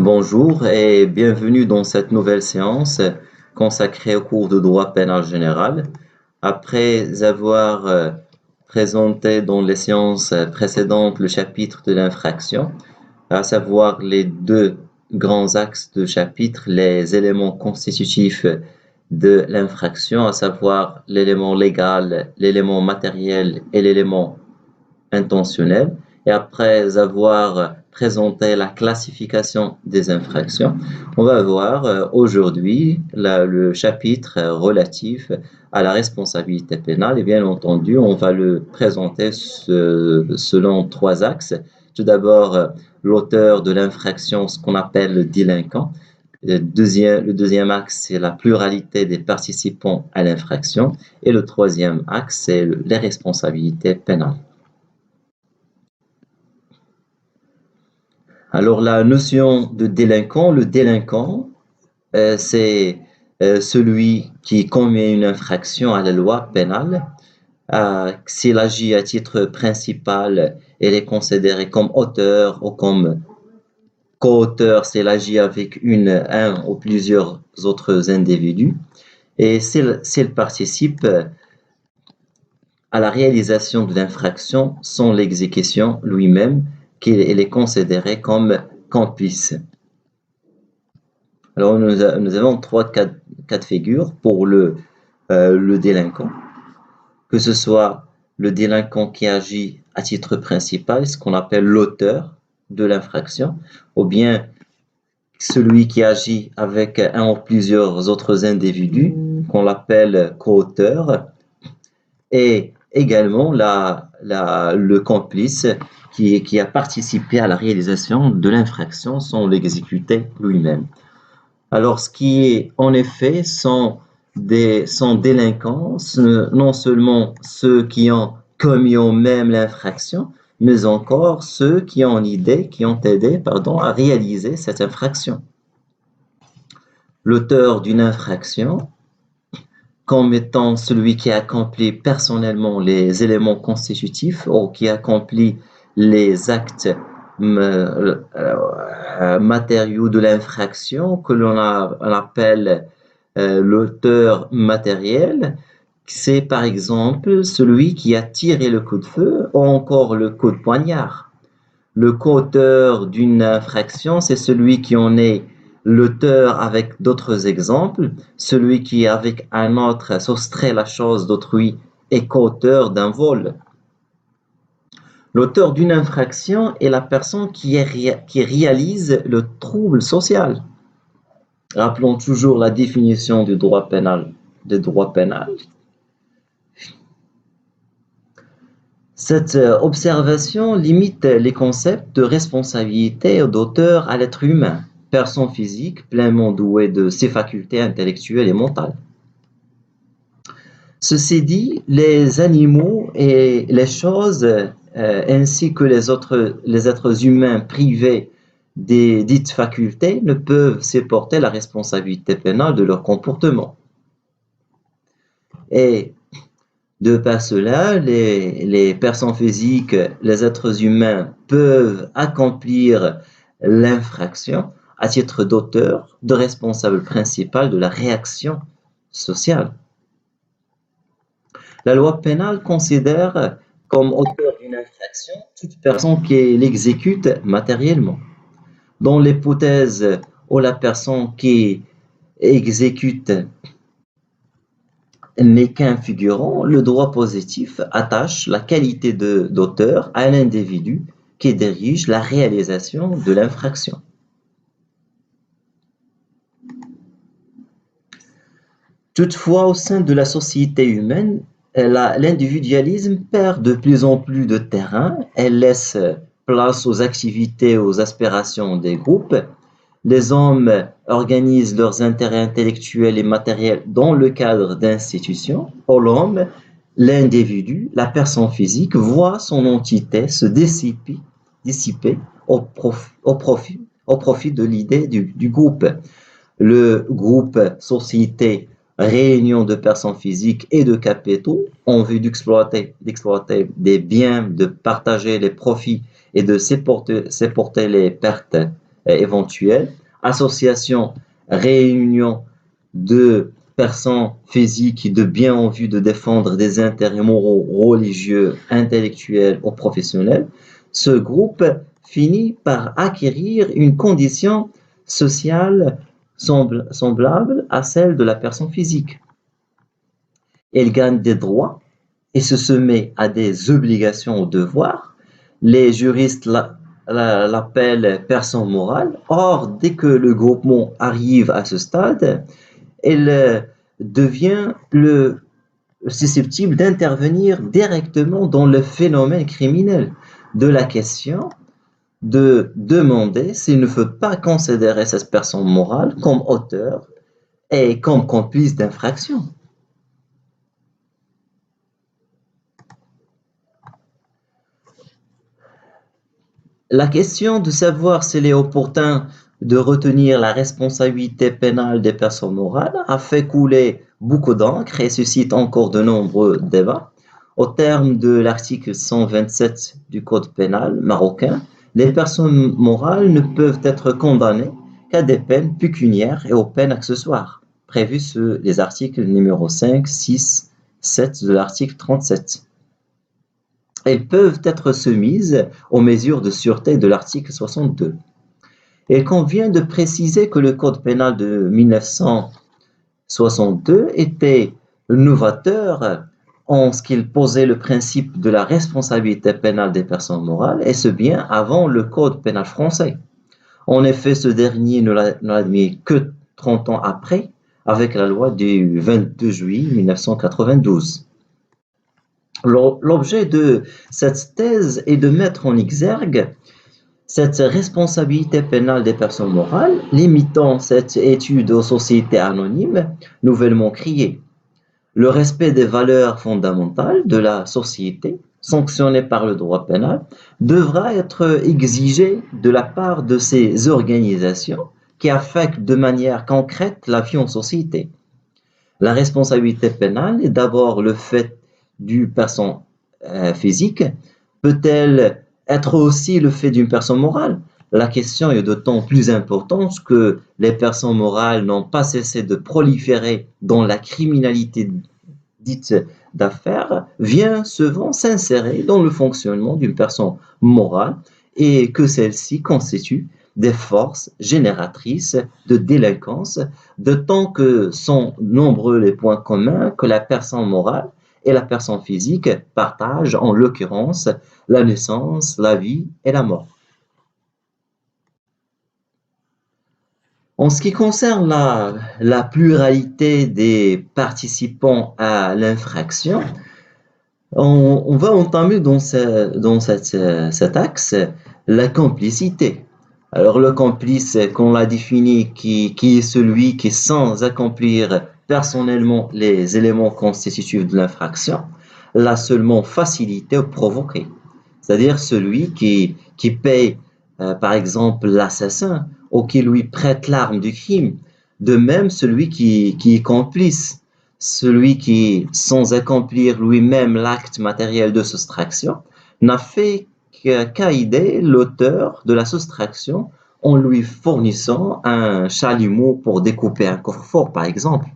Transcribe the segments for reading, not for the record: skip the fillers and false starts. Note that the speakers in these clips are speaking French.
Bonjour et bienvenue dans cette nouvelle séance consacrée au cours de droit pénal général. Après avoir présenté dans les séances précédentes le chapitre de l'infraction, à savoir les deux grands axes de chapitre, les éléments constitutifs de l'infraction, à savoir l'élément légal, l'élément matériel et l'élément intentionnel, et après avoir présenté la classification des infractions, on va voir aujourd'hui le chapitre relatif à la responsabilité pénale, et bien entendu, on va le présenter selon trois axes. Tout d'abord, l'auteur de l'infraction, ce qu'on appelle le délinquant. Le deuxième axe, c'est la pluralité des participants à l'infraction. Et le troisième axe, c'est les responsabilités pénales. Alors, la notion de délinquant, le délinquant, c'est celui qui commet une infraction à la loi pénale. S'il agit à titre principal, il est considéré comme auteur ou comme co-auteur s'il agit avec un ou plusieurs autres individus. Et s'il participe à la réalisation de l'infraction sans l'exécution lui-même, qu'il est considéré comme complice. Alors, nous avons trois cas de figure pour le délinquant. Que ce soit le délinquant qui agit à titre principal, ce qu'on appelle l'auteur de l'infraction, ou bien celui qui agit avec un ou plusieurs autres individus, qu'on appelle co-auteur, et également le complice qui a participé à la réalisation de l'infraction sans l'exécuter lui-même. Alors, ce qui est en effet sont délinquants, non seulement ceux qui ont commis eux-mêmes l'infraction, mais encore ceux qui ont aidé à réaliser cette infraction. L'auteur d'une infraction, comme étant celui qui accomplit personnellement les éléments constitutifs ou qui accomplit les actes matériaux de l'infraction que l'on appelle l'auteur matériel, c'est par exemple celui qui a tiré le coup de feu ou encore le coup de poignard. Le co-auteur d'une infraction, c'est celui qui en est l'auteur avec d'autres exemples, celui qui avec un autre soustrait la chose d'autrui est co-auteur d'un vol. L'auteur d'une infraction est la personne qui réalise le trouble social. Rappelons toujours la définition du droit pénal. Cette observation limite les concepts de responsabilité d'auteur à l'être humain, personne physique pleinement douée de ses facultés intellectuelles et mentales. Ceci dit, les animaux et les choses, ainsi que les êtres humains privés des dites facultés, ne peuvent supporter la responsabilité pénale de leur comportement. Et de par cela, les personnes physiques, les êtres humains peuvent accomplir l'infraction à titre d'auteur, de responsable principal de la réaction sociale. La loi pénale considère comme auteur d'une infraction toute personne qui l'exécute matériellement. Dans l'hypothèse où la personne qui exécute n'est qu'un figurant, le droit positif attache la qualité d'auteur à l'individu qui dirige la réalisation de l'infraction. Toutefois, au sein de la société humaine, l'individualisme perd de plus en plus de terrain, elle laisse place aux activités, aux aspirations des groupes. Les hommes organisent leurs intérêts intellectuels et matériels dans le cadre d'institutions. Pour l'homme, l'individu, la personne physique, voit son entité se dissiper au profit de l'idée du groupe. Le groupe, société, réunion de personnes physiques et de capitaux en vue d'exploiter des biens, de partager les profits et de supporter les pertes éventuelle, association, réunion de personnes physiques de bien en vue de défendre des intérêts moraux, religieux, intellectuels ou professionnels, ce groupe finit par acquérir une condition sociale semblable à celle de la personne physique. Elle gagne des droits et se soumet à des obligations ou devoirs. Les juristes l'appellent personne morale. Or, dès que le groupement arrive à ce stade, elle devient susceptible d'intervenir directement dans le phénomène criminel de la question de demander s'il ne faut pas considérer cette personne morale comme auteur et comme complice d'infraction. La question de savoir s'il est opportun de retenir la responsabilité pénale des personnes morales a fait couler beaucoup d'encre et suscite encore de nombreux débats. Au terme de l'article 127 du Code pénal marocain, les personnes morales ne peuvent être condamnées qu'à des peines pécuniaires et aux peines accessoires, prévues sur les articles numéro 5, 6, 7 de l'article 37. Elles peuvent être soumises aux mesures de sûreté de l'article 62. Il convient de préciser que le Code pénal de 1962 était novateur en ce qu'il posait le principe de la responsabilité pénale des personnes morales, et ce bien avant le Code pénal français. En effet, ce dernier ne l'a admis que 30 ans après, avec la loi du 22 juillet 1992. L'objet de cette thèse est de mettre en exergue cette responsabilité pénale des personnes morales, limitant cette étude aux sociétés anonymes nouvellement créées. Le respect des valeurs fondamentales de la société, sanctionnées par le droit pénal, devra être exigé de la part de ces organisations qui affectent de manière concrète la vie en société. La responsabilité pénale est d'abord le fait d'une personne physique. Peut-elle être aussi le fait d'une personne morale? La question est d'autant plus importante que les personnes morales n'ont pas cessé de proliférer dans la criminalité dite d'affaires, vient souvent s'insérer dans le fonctionnement d'une personne morale et que celle-ci constitue des forces génératrices de délinquance, de tant que sont nombreux les points communs que la personne morale et la personne physique partagent, en l'occurrence la naissance, la vie et la mort. En ce qui concerne la pluralité des participants à l'infraction, on va entamer dans cet axe la complicité. Alors le complice, qu'on l'a défini, qui est celui qui, sans accomplir personnellement les éléments constitutifs de l'infraction, l'a seulement facilité ou provoqué. C'est-à-dire celui qui paye, par exemple, l'assassin ou qui lui prête l'arme du crime. De même, celui qui est complice, celui qui, sans accomplir lui-même l'acte matériel de soustraction, n'a fait qu'à aider l'auteur de la soustraction en lui fournissant un chalumeau pour découper un coffre-fort, par exemple.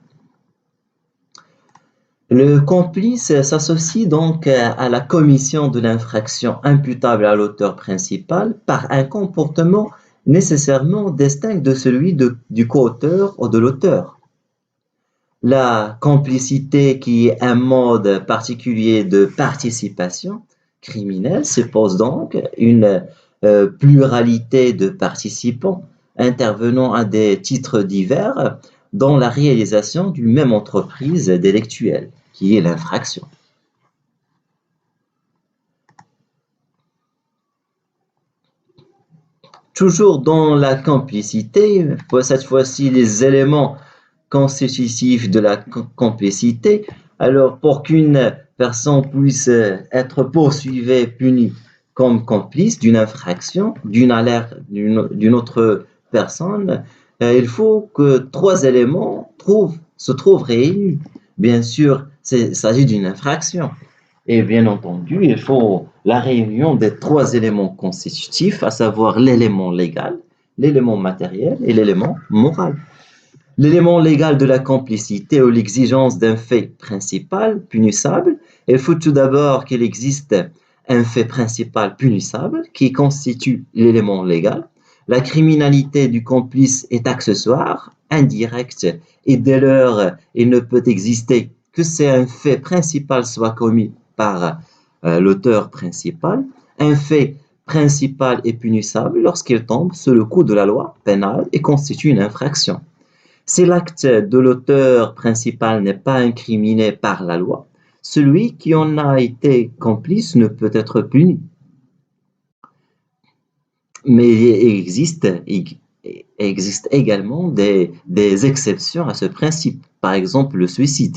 Le complice s'associe donc à la commission de l'infraction imputable à l'auteur principal par un comportement nécessairement distinct de celui du coauteur ou de l'auteur. La complicité, qui est un mode particulier de participation criminelle, suppose donc une pluralité de participants intervenant à des titres divers dans la réalisation d'une même entreprise délictuelle, qui est l'infraction. Toujours dans la complicité, cette fois-ci les éléments constitutifs de la complicité. Alors, pour qu'une personne puisse être poursuivie, punie comme complice d'une infraction, d'une alerte d'une autre personne, il faut que trois éléments se trouvent réunis. Bien sûr, il s'agit d'une infraction. Et bien entendu, il faut la réunion des trois éléments constitutifs, à savoir l'élément légal, l'élément matériel et l'élément moral. L'élément légal de la complicité ou l'exigence d'un fait principal punissable, il faut tout d'abord qu'il existe un fait principal punissable qui constitue l'élément légal. La criminalité du complice est accessoire, indirecte, et dès lors, il ne peut exister que si un fait principal soit commis par l'auteur principal. Un fait principal est punissable lorsqu'il tombe sous le coup de la loi pénale et constitue une infraction. Si l'acte de l'auteur principal n'est pas incriminé par la loi, celui qui en a été complice ne peut être puni. Mais il existe également des exceptions à ce principe, par exemple le suicide.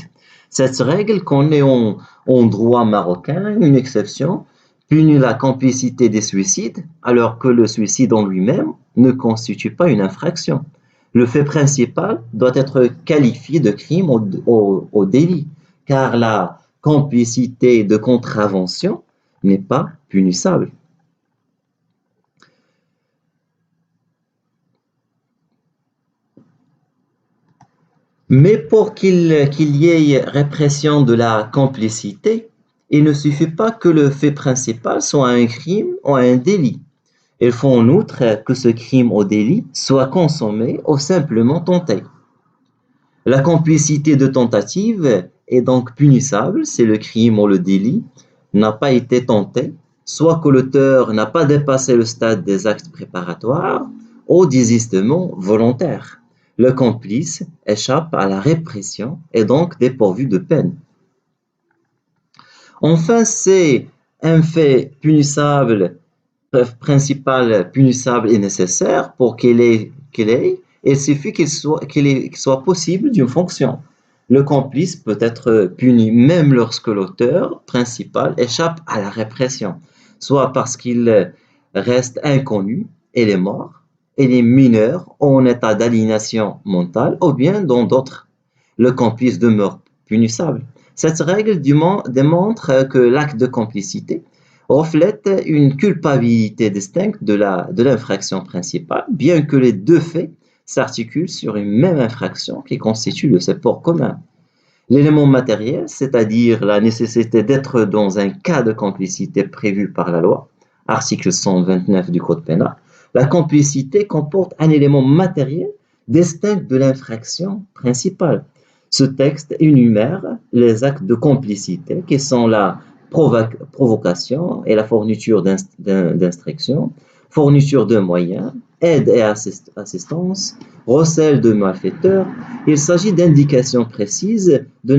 Cette règle connaît en droit marocain une exception, punit la complicité des suicides, alors que le suicide en lui-même ne constitue pas une infraction. Le fait principal doit être qualifié de crime au délit, car la complicité de contravention n'est pas punissable. Mais pour qu'il y ait répression de la complicité, il ne suffit pas que le fait principal soit un crime ou un délit. Il faut en outre que ce crime ou délit soit consommé ou simplement tenté. La complicité de tentative est donc punissable si le crime ou le délit n'a pas été tenté, soit que l'auteur n'a pas dépassé le stade des actes préparatoires ou désistement volontaire. Le complice échappe à la répression et donc dépourvu de peine. Enfin, c'est un fait punissable, principal punissable et nécessaire pour qu'il ait, il suffit qu'il soit possible d'une fonction. Le complice peut être puni même lorsque l'auteur principal échappe à la répression, soit parce qu'il reste inconnu, il est mort, il est mineur ou en état d'aliénation mentale, ou bien dans d'autres, le complice demeure punissable. Cette règle démontre que l'acte de complicité reflète une culpabilité distincte de l'infraction principale, bien que les deux faits s'articulent sur une même infraction qui constitue le support commun. L'élément matériel, c'est-à-dire la nécessité d'être dans un cas de complicité prévu par la loi, article 129 du Code pénal, la complicité comporte un élément matériel distinct de l'infraction principale. Ce texte énumère les actes de complicité qui sont la provocation et la fourniture d'instructions, fourniture de moyens, aide et assistance, recel de malfaiteurs. Il s'agit d'indications précises de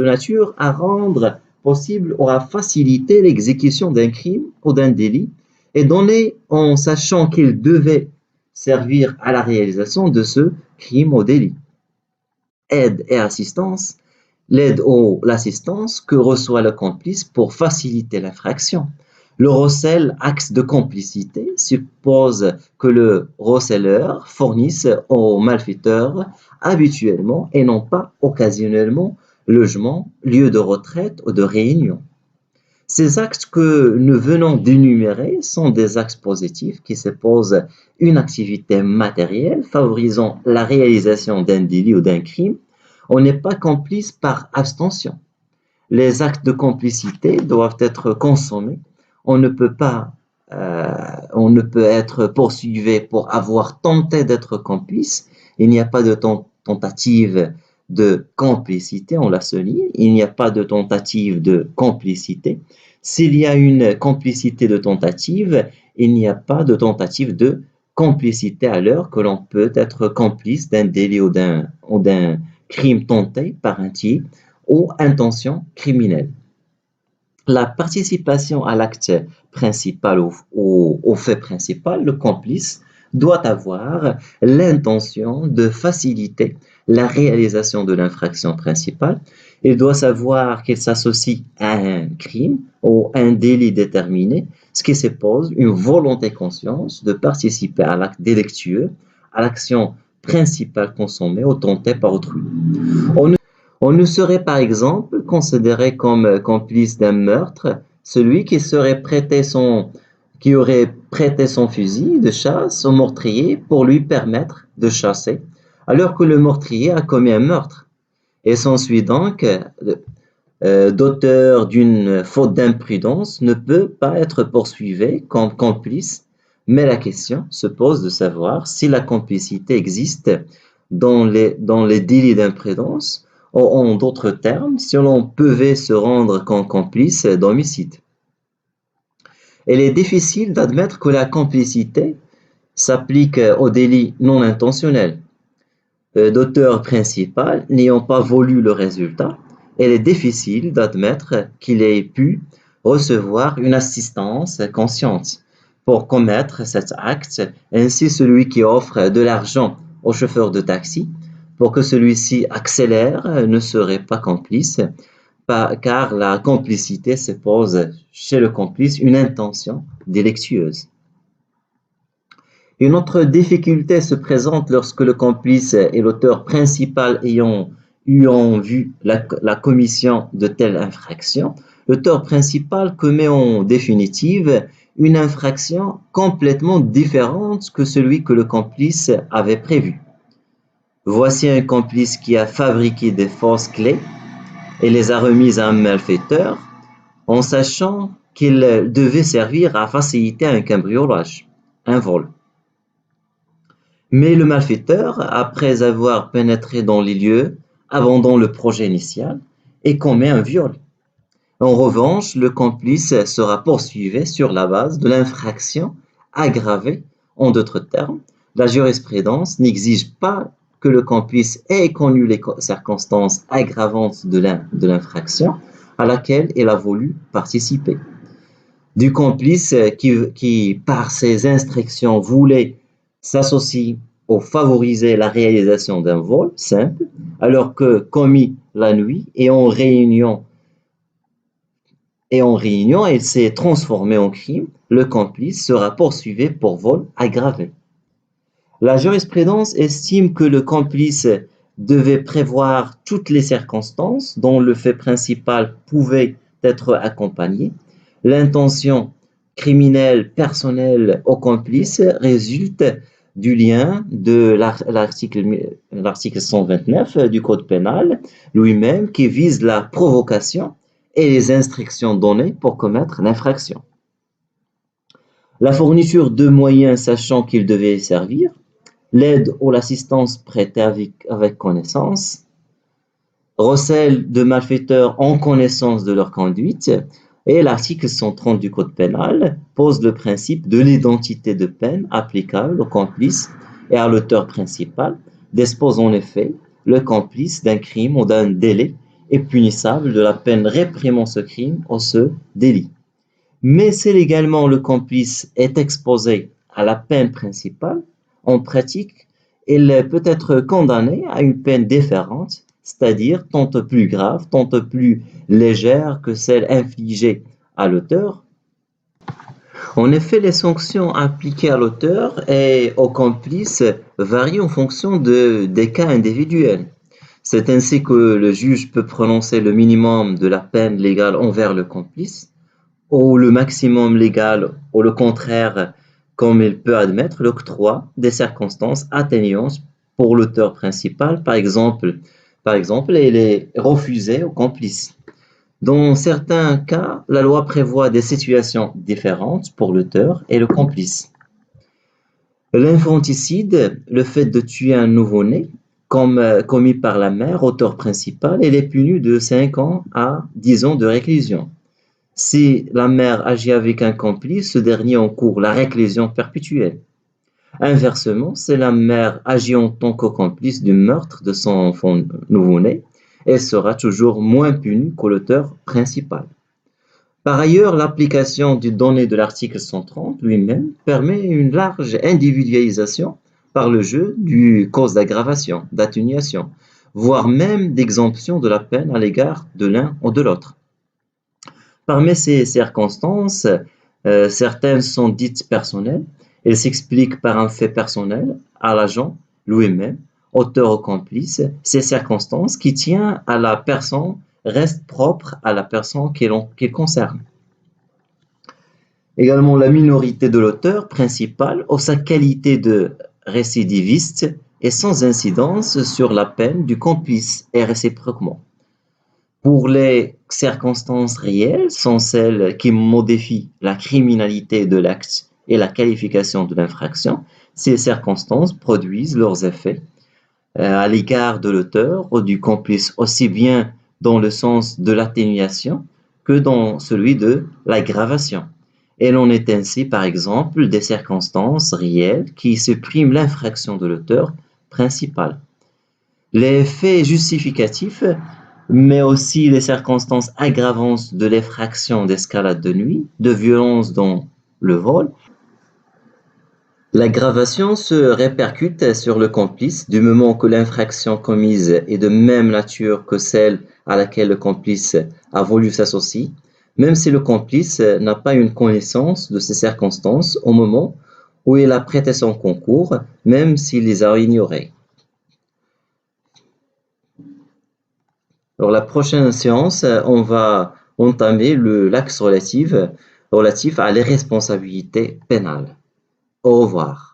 nature à rendre possible ou à faciliter l'exécution d'un crime ou d'un délit et donné en sachant qu'il devait servir à la réalisation de ce crime ou délit. Aide et assistance, l'aide ou l'assistance que reçoit le complice pour faciliter l'infraction. Le recel, axe de complicité, suppose que le receleur fournisse au malfaiteur habituellement et non pas occasionnellement logement, lieu de retraite ou de réunion. Ces actes que nous venons d'énumérer sont des actes positifs qui supposent une activité matérielle favorisant la réalisation d'un délit ou d'un crime. On n'est pas complice par abstention. Les actes de complicité doivent être consommés. On ne peut pas, on ne peut être poursuivi pour avoir tenté d'être complice. Il n'y a pas de tentative de complicité, on l'a souligné. Il n'y a pas de tentative de complicité. S'il y a une complicité de tentative, il n'y a pas de tentative de complicité à l'heure que l'on peut être complice d'un délit ou d'un crime tenté par un tiers ou intention criminelle. La participation à l'acte principal ou au fait principal, le complice, doit avoir l'intention de faciliter la réalisation de l'infraction principale. Il doit savoir qu'il s'associe à un crime ou un délit déterminé, ce qui suppose une volonté consciente de participer à l'acte délictueux, à l'action principale consommée ou tentée par autrui. On ne serait par exemple considéré comme complice d'un meurtre celui qui serait prêté son qui aurait prêté son fusil de chasse au meurtrier pour lui permettre de chasser, alors que le meurtrier a commis un meurtre. Et s'ensuit donc d'auteur d'une faute d'imprudence ne peut pas être poursuivi comme complice, mais la question se pose de savoir si la complicité existe dans les délits d'imprudence, ou en d'autres termes, si l'on pouvait se rendre comme complice d'homicide. Il est difficile d'admettre que la complicité s'applique au délit non intentionnel d'auteur principal n'ayant pas voulu le résultat. Il est difficile d'admettre qu'il ait pu recevoir une assistance consciente pour commettre cet acte. Ainsi, celui qui offre de l'argent au chauffeur de taxi pour que celui-ci accélère ne serait pas complice, car la complicité suppose chez le complice une intention délictueuse. Une autre difficulté se présente lorsque le complice est l'auteur principal ayant eu en vue la commission de telle infraction. L'auteur principal commet en définitive une infraction complètement différente que celui que le complice avait prévu. Voici un complice qui a fabriqué des fausses clés et les a remises à un malfaiteur en sachant qu'il devait servir à faciliter un cambriolage, un vol. Mais le malfaiteur, après avoir pénétré dans les lieux, abandonne le projet initial et commet un viol. En revanche, le complice sera poursuivi sur la base de l'infraction aggravée. En d'autres termes, la jurisprudence n'exige pas que le complice ait connu les circonstances aggravantes de l'infraction à laquelle il a voulu participer. Du complice qui par ses instructions, voulait s'associer ou favoriser la réalisation d'un vol simple, alors que commis la nuit et en réunion, il s'est transformé en crime, le complice sera poursuivi pour vol aggravé. La jurisprudence estime que le complice devait prévoir toutes les circonstances dont le fait principal pouvait être accompagné. L'intention criminelle personnelle au complice résulte du lien de l'article 129 du Code pénal lui-même qui vise la provocation et les instructions données pour commettre l'infraction. La fourniture de moyens sachant qu'ils devaient servir, l'aide ou l'assistance prêtée avec connaissance, recel de malfaiteurs en connaissance de leur conduite, et l'article 130 du Code pénal pose le principe de l'identité de peine applicable au complice et à l'auteur principal, dispose en effet le complice d'un crime ou d'un délit est punissable de la peine réprimant ce crime ou ce délit. Mais si légalement le complice est exposé à la peine principale, en pratique, il peut être condamné à une peine différente, c'est-à-dire tantôt plus grave, tantôt plus légère que celle infligée à l'auteur. En effet, les sanctions appliquées à l'auteur et au complice varient en fonction des cas individuels. C'est ainsi que le juge peut prononcer le minimum de la peine légale envers le complice, ou le maximum légal, ou le contraire, comme il peut admettre l'octroi des circonstances atténuantes pour l'auteur principal. Par exemple, il est refusé au complice. Dans certains cas, la loi prévoit des situations différentes pour l'auteur et le complice. L'infanticide, le fait de tuer un nouveau-né, commis par la mère, auteur principal, il est puni de 5 ans à 10 ans de réclusion. Si la mère agit avec un complice, ce dernier encourt la réclusion perpétuelle. Inversement, si la mère agit en tant que complice du meurtre de son enfant nouveau-né, elle sera toujours moins punie que l'auteur principal. Par ailleurs, l'application du donné de l'article 130 lui-même permet une large individualisation par le jeu du cause d'aggravation, d'atténuation, voire même d'exemption de la peine à l'égard de l'un ou de l'autre. Parmi ces circonstances, certaines sont dites personnelles. Elles s'expliquent par un fait personnel à l'agent lui-même, auteur ou complice. Ces circonstances qui tiennent à la personne restent propres à la personne qu'ils concernent. Également la minorité de l'auteur principal ou sa qualité de récidiviste est sans incidence sur la peine du complice et réciproquement. Pour les circonstances réelles sont celles qui modifient la criminalité de l'acte et la qualification de l'infraction. Ces circonstances produisent leurs effets à l'égard de l'auteur ou du complice aussi bien dans le sens de l'atténuation que dans celui de l'aggravation. Et l'on est ainsi, par exemple, des circonstances réelles qui suppriment l'infraction de l'auteur principal. Les faits justificatifs, mais aussi les circonstances aggravantes de l'effraction d'escalade de nuit, de violence dans le vol. L'aggravation se répercute sur le complice du moment que l'infraction commise est de même nature que celle à laquelle le complice a voulu s'associer, même si le complice n'a pas une connaissance de ces circonstances au moment où il a prêté son concours, même s'il les a ignorées. Alors la prochaine séance, on va entamer l'axe relatif à l'irresponsabilité pénale. Au revoir.